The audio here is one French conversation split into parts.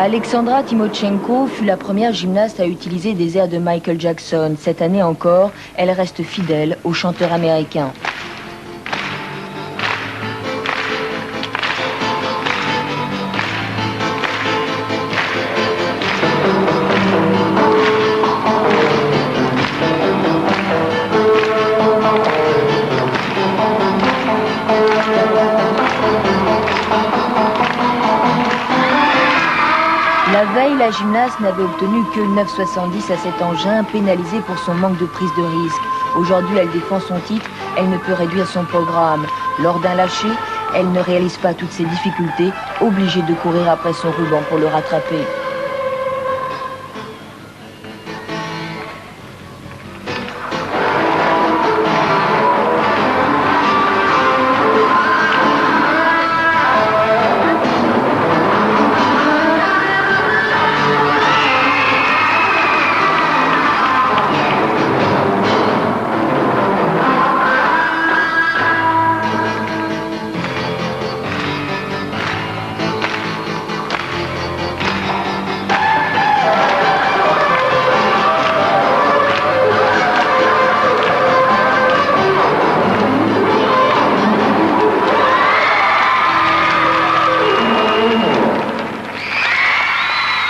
Alexandra Timochenko fut la première gymnaste à utiliser des airs de Michael Jackson. Cette année encore, elle reste fidèle au chanteur américain. La veille, la gymnaste n'avait obtenu que 9,70 à cet engin, pénalisé pour son manque de prise de risque. Aujourd'hui, elle défend son titre, elle ne peut réduire son programme. Lors d'un lâcher, elle ne réalise pas toutes ses difficultés, obligée de courir après son ruban pour le rattraper.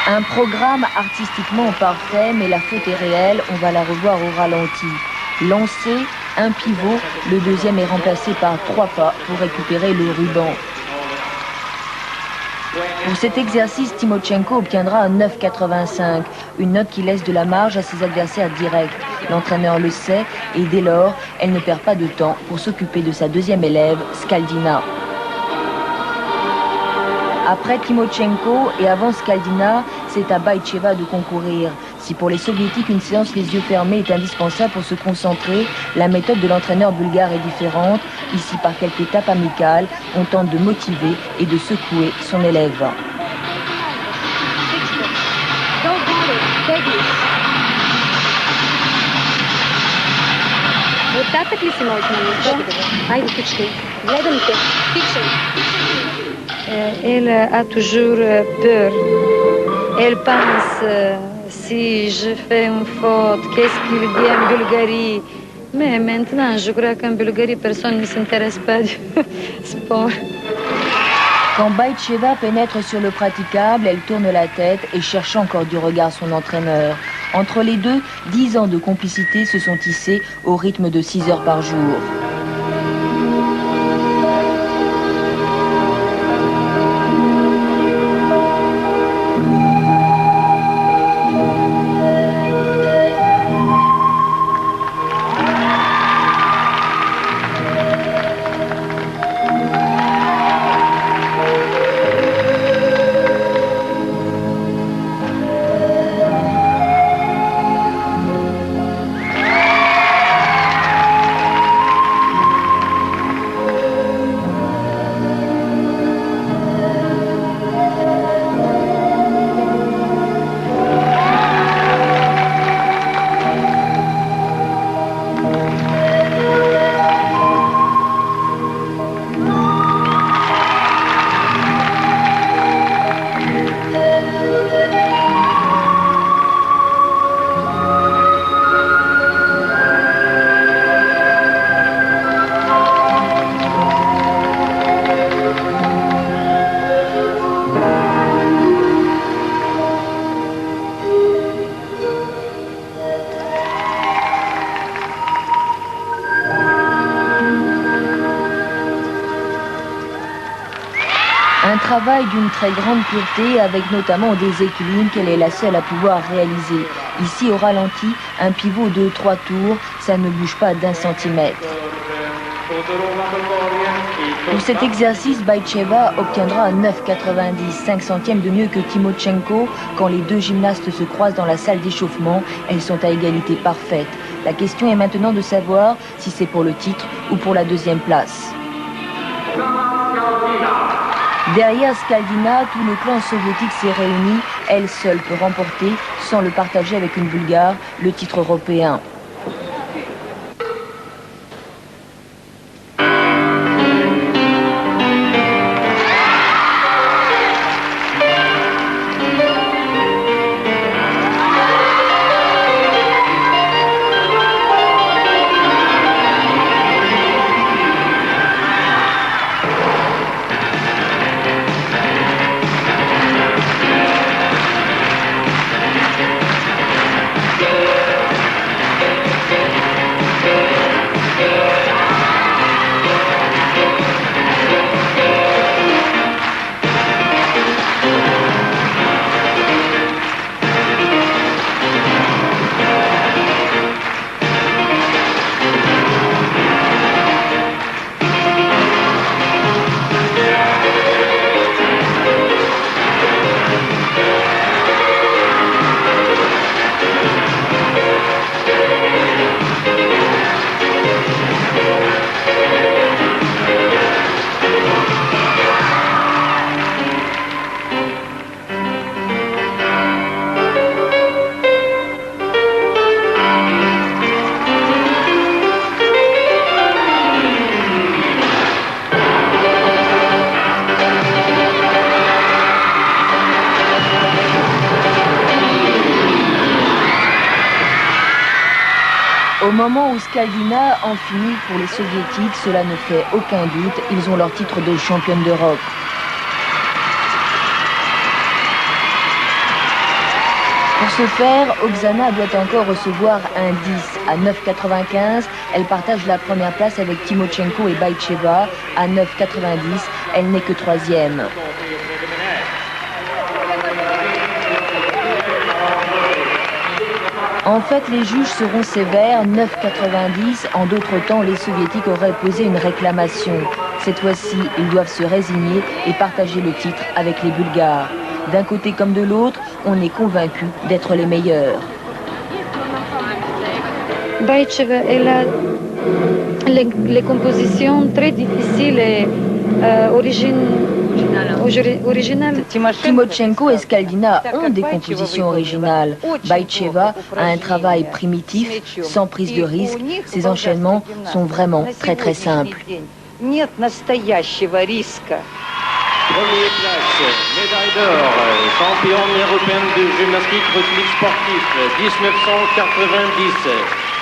Un programme artistiquement parfait, mais la faute est réelle, on va la revoir au ralenti. Lancé, un pivot, le deuxième est remplacé par 3 pas pour récupérer le ruban. Pour cet exercice, Timochenko obtiendra un 9,85, une note qui laisse de la marge à ses adversaires directs. L'entraîneur le sait et dès lors, elle ne perd pas de temps pour s'occuper de sa deuxième élève, Skaldina. Après Timochenko et avant Skaldina, c'est à Baïtcheva de concourir. Si pour les soviétiques, une séance les yeux fermés est indispensable pour se concentrer, la méthode de l'entraîneur bulgare est différente. Ici, par quelques étapes amicales, on tente de motiver et de secouer son élève. Elle a toujours peur. Elle pense, si je fais une faute, qu'est-ce qu'il dit en Bulgarie? Mais maintenant, je crois qu'en Bulgarie, personne ne s'intéresse pas du sport. Quand Baïtcheva pénètre sur le praticable, elle tourne la tête et cherche encore du regard son entraîneur. Entre les deux, 10 ans de complicité se sont tissés au rythme de 6 heures par jour. Un travail d'une très grande pureté avec notamment des équilibres qu'elle est la seule à pouvoir réaliser. Ici au ralenti, un pivot de 3 tours, ça ne bouge pas d'1 centimètre. Pour cet exercice, Baïtcheva obtiendra un 9,90, 5 centièmes de mieux que Timochenko. Quand les deux gymnastes se croisent dans la salle d'échauffement, elles sont à égalité parfaite. La question est maintenant de savoir si c'est pour le titre ou pour la deuxième place. Derrière Skaldina, tout le clan soviétique s'est réuni. Elle seule peut remporter, sans le partager avec une Bulgare, le titre européen. Au moment où Skaldina en finit pour les soviétiques, cela ne fait aucun doute, ils ont leur titre de championne d'Europe. Pour ce faire, Oksana doit encore recevoir un 10 à 9,95. Elle partage la première place avec Timochenko et Baïcheva à 9,90. Elle n'est que troisième. En fait, les juges seront sévères, 9,90. En d'autres temps, les soviétiques auraient posé une réclamation. Cette fois-ci, ils doivent se résigner et partager le titre avec les Bulgares. D'un côté comme de l'autre, on est convaincu d'être les meilleurs. Baïcheva, elle a les compositions très difficiles et originales. Timochenko et Skaldina ont des compositions originales. Baïcheva a un travail primitif, sans prise de risque. Ses enchaînements sont vraiment très simples. Première place, médaille d'or, championne européenne de gymnastique rythmique sportif, 1990.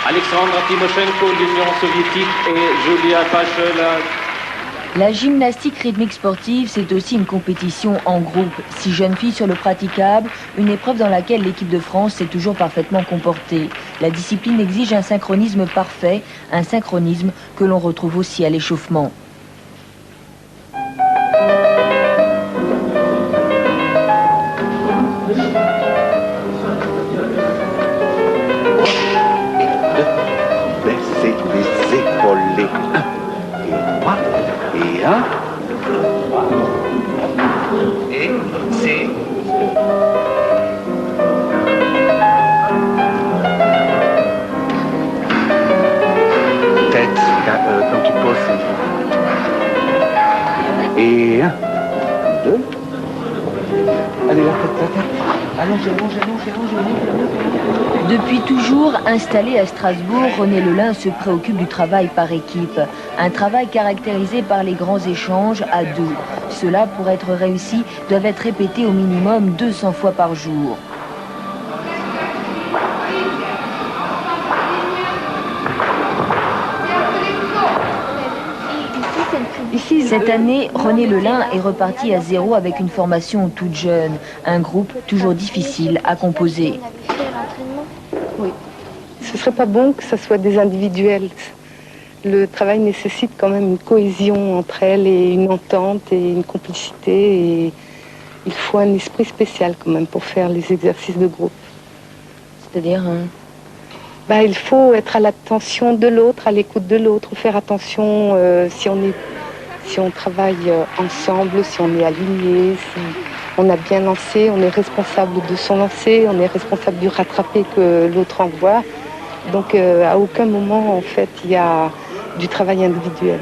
Alexandra Timochenko, l'Union soviétique, et Julia Pachela. La gymnastique rythmique sportive, c'est aussi une compétition en groupe. 6 jeunes filles sur le praticable, une épreuve dans laquelle l'équipe de France s'est toujours parfaitement comportée. La discipline exige un synchronisme parfait, un synchronisme que l'on retrouve aussi à l'échauffement. Baissez les épaules. Et un. Et c'est. Tête, quand tu poses. Et un. Deux. Allez, la tête. Allongez. Depuis toujours installé à Strasbourg, René Lelin se préoccupe du travail par équipe. Un travail caractérisé par les grands échanges à deux. Ceux-là, pour être réussis, doivent être répétés au minimum 200 fois par jour. Cette année, René Lelin est reparti à zéro avec une formation toute jeune. Un groupe toujours difficile à composer. Oui. Ce serait pas bon que ce soit des individuels. Le travail nécessite quand même une cohésion entre elles et une entente et une complicité. Et il faut un esprit spécial quand même pour faire les exercices de groupe. C'est-à-dire il faut être à l'attention de l'autre, à l'écoute de l'autre, faire attention si on travaille ensemble, si on est aligné, si on a bien lancé, on est responsable de son lancer, on est responsable du rattrapé que l'autre envoie. Donc à aucun moment, en fait, il y a du travail individuel.